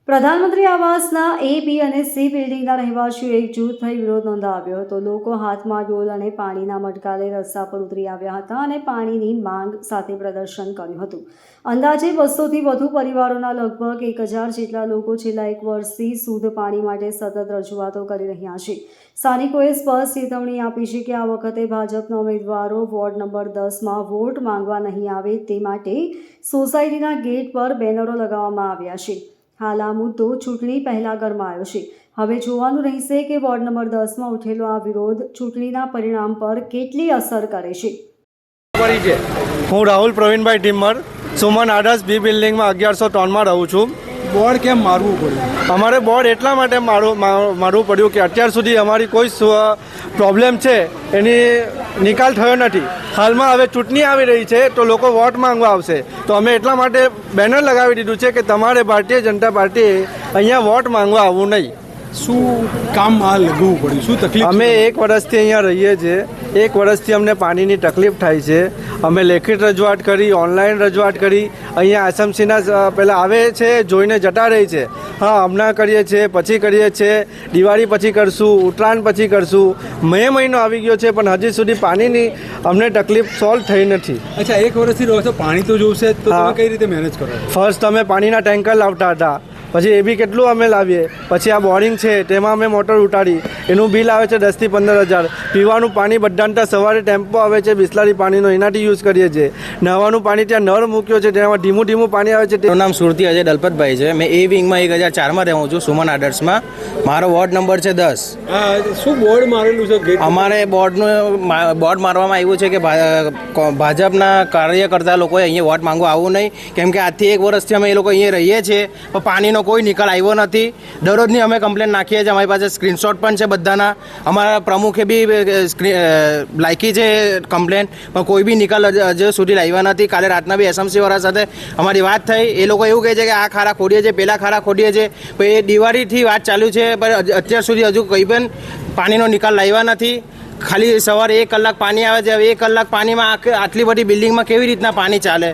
પ્રધાનમંત્રી આવાસના એ, બી અને સી બિલ્ડિંગના રહેવાસીઓ એકજૂથ થઈ વિરોધ નોંધાવ્યો હતો. લોકો હાથમાં ડોલ અને પાણીના મટકા લઈ રસ્તા પર ઉતરી આવ્યા હતા અને પાણીની માંગ સાથે પ્રદર્શન કર્યું હતું. અંદાજે 200થી વધુ પરિવારોના લગભગ 1000 જેટલા લોકો છેલ્લા 1 વર્ષથી શુદ્ધ પાણી માટે સતત રજૂઆતો કરી રહ્યા છે. સ્થાનિકોએ સ્પષ્ટ ચેતવણી આપી છે કે આ વખતે ભાજપના ઉમેદવારો વોર્ડ નંબર 10માં વોટ માંગવા નહીં આવે તે માટે સોસાયટીના ગેટ પર બેનરો લગાવવામાં આવ્યા છે. હાલ આ મુદ્દો ચૂંટણી પહેલા ગરમાયો છે. હવે જોવાનું રહેશે કે વોર્ડ નંબર 10માં ઉઠેલો આ વિરોધ ચૂંટણીના પરિણામ પર કેટલી અસર કરે છે. હું રાહુલ પ્રવીણભાઈ ટીમર સુમન આડસ બી બિલ્ડિંગમાં 1103માં રહું છું. બોર્ડ કેમ મારવું પડ્યું? અમારે બોર્ડ એટલા માટે મારવું પડ્યું કે અત્યાર સુધી અમારી કોઈ પ્રોબ્લેમ છે એની નિકાલ થયો નથી. હાલમાં હવે ચૂંટણી આવી રહી છે તો લોકો વોટ માંગવા આવશે, તો અમે એટલા માટે બેનર લગાવી દીધું છે કે તમારે ભારતીય જનતા પાર્ટીએ અહીંયા વોટ માંગવા આવવું નહીં. શું કામ આ લગાવવું પડ્યું? શું તકલીફ? અમે 1 વર્ષથી અહીંયા રહીએ છીએ. 1 વર્ષથી અમને પાણીની તકલીફ થાય છે. અમે લેખિત રજૂઆત કરી, ઓનલાઈન રજૂઆત કરી. અહીંયા એસએમસીના પહેલાં આવે છે, જોઈને જતા રહે છે. હા, હમણાં કરીએ છીએ, પછી કરીએ છીએ, દિવાળી પછી કરશું, ઉત્તરાયણ પછી કરશું. મે મહિનો આવી ગયો છે પણ હજી સુધી પાણીની અમને તકલીફ સોલ્વ થઈ નથી. અચ્છા, 1 વર્ષથી રહો છો, પાણી તો જોશે, તો તમે કઈ રીતે મેનેજ કરો? ફર્સ્ટ અમે પાણીના ટેન્કર લાવતા હતા, પછી એ બી કેટલું અમે લાવીએ. પછી આ બોરિંગ છે તેમાં અમે મોટર ઉતારી, એનું બિલ આવે છે 10 થી 15 હજાર. પીવાનું પાણી બધાને સવારે ટેમ્પો આવે છે બિસ્લારી પાણીનો, એનાથી યુઝ કરીએ છીએ. નહાવાનું પાણી ત્યાં નળ મૂક્યો છે તેમાં ધીમું ધીમું પાણી આવે છે. મારું નામ સુરતી અજય દલપતભાઈ છે. મેં એ વિંગમાં 1004માં રહું છું, સુમન આદર્શમાં. મારો વોર્ડ નંબર છે 10. શું બોર્ડ મારેલું છે? અમારે બોર્ડ મારવામાં આવ્યું છે કે ભાજપના કાર્યકર્તા લોકોએ અહીંયા વોટ માંગવા આવવું નહીં, કેમ કે આજથી 1 વર્ષથી અમે એ લોકો અહીંયા રહીએ છીએ પણ પાણીનો કોઈ નિકાલ આવ્યો નથી. દરરોજની અમે કમ્પ્લેન નાખીએ છીએ. અમારી પાસે સ્ક્રીનશોટ પણ છે બધાના. અમારા પ્રમુખે બી લાયકી છે કમ્પ્લેન, પણ કોઈ બી નિકાલ હજુ સુધી લાવ્યા નથી. કાલે રાતના બી એસએમસી વાળા સાથે અમારી વાત થઈ. એ લોકો એવું કહે છે કે આ ખાડા ખોડીએ છીએ, પેલા ખાડા ખોડીએ છીએ. પણ એ દિવાળીથી વાત ચાલુ છે પણ અત્યાર સુધી હજુ કંઈ પણ પાણીનો નિકાલ લાવ્યા નથી. ખાલી સવારે 1 કલાક પાણી આવે છે. હવે 1 કલાક પાણીમાં આટલી બધી બિલ્ડિંગમાં કેવી રીતના પાણી ચાલે?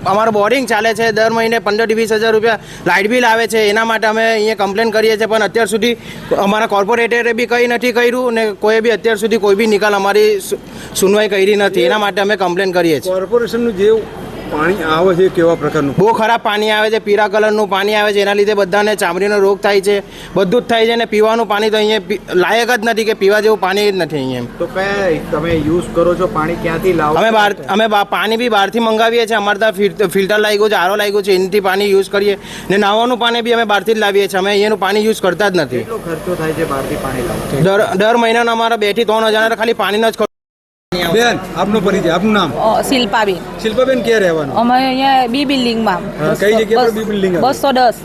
અમારું બોરિંગ ચાલે છે. દર મહિને 15-20 હજાર રૂપિયા લાઇટ બિલ આવે છે. એના માટે અમે અહીંયા કમ્પ્લેન કરીએ છીએ પણ અત્યાર સુધી અમારા કોર્પોરેટરે બી કંઈ નથી કર્યું ને કોઈ બી અત્યાર સુધી કોઈ બી નિકાલ અમારી સુનવાઈ કરી નથી. એના માટે અમે કમ્પ્લેન કરીએ છીએ. કોર્પોરેશનનું જે પાણી આવે છે કેવા પ્રકારનું? બહુ ખરાબ પાણી આવે છે. પીળા કલરનું પાણી આવે છે. એના લીધે બધાને ચામડીનો રોગ થાય છે, બધું જ થાય છે. ને પીવાનું પાણી તો અહીંયા લાયક જ નથી, કે પીવા જેવું પાણી જ નથી અહીંયા. તો કયા તમે યુઝ કરો છો પાણી? ક્યાંથી લાવો? અમે પાણી બી બહારથી મંગાવીએ છીએ. અમારે ત્યાં ફિલ્ટર લાગ્યું છે, આરો લાગ્યું છે, એનાથી પાણી યુઝ કરીએ. ને નાવાનું પાણી બી અમે બહારથી જ લાવીએ છીએ. અમે અહીંયાનું પાણી યુઝ કરતા જ નથી. કેટલો ખર્ચો થાય છે બહારથી પાણી લાવો? દર મહિનાના અમારા 2 થી 3 હજાર ખાલી પાણીનો જ. બેન, આપનો પરિચય, આપનું નામ? શિલ્પાબેન. શિલ્પાબેન, ક્યાં રહેવાનું? અમે અહીંયા બી બિલ્ડિંગમાં. કઈ જગ્યા પર બી બિલ્ડિંગ? 210.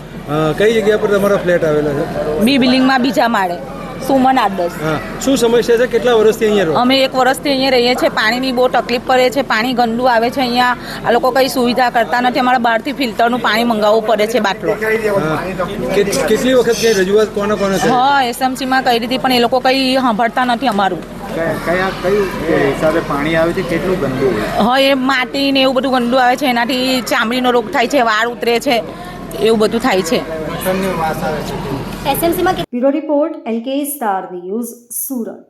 કઈ જગ્યા પર તમારા ફ્લેટ આવેલા છે? બી બિલ્ડિંગમાં બીજા માળે, સુમન આદર્શ. શું સમસ્યા છે? કેટલા વર્ષથી અહીંયા રહો? અમે 1 વર્ષથી અહીંયા રહીએ છીએ. પાણીની બહુ તકલીફ પડે છે. પાણી ગંદુ આવે છે. અહીંયા આ લોકો કઈ સુવિધા કરતા નથી. અમારે બહારથી ફિલ્ટરનું પાણી મંગાવવું પડે છે, બાટલો. કેટલી વખત કઈ રજૂઆત કોને હા, એસએમસીમાં કરી હતી પણ એ લોકો કઈ સાંભળતા નથી અમારું. કયું હિસાબે પાણી આવે છે? કેટલું ગંદુ? હા, એ માટી ને એવું બધું ગંદુ આવે છે. એનાથી ચામડીનો રોગ થાય છે, વાળ ઉતરે છે, એવું બધું થાય છે. Bureau report LK star news, Surat.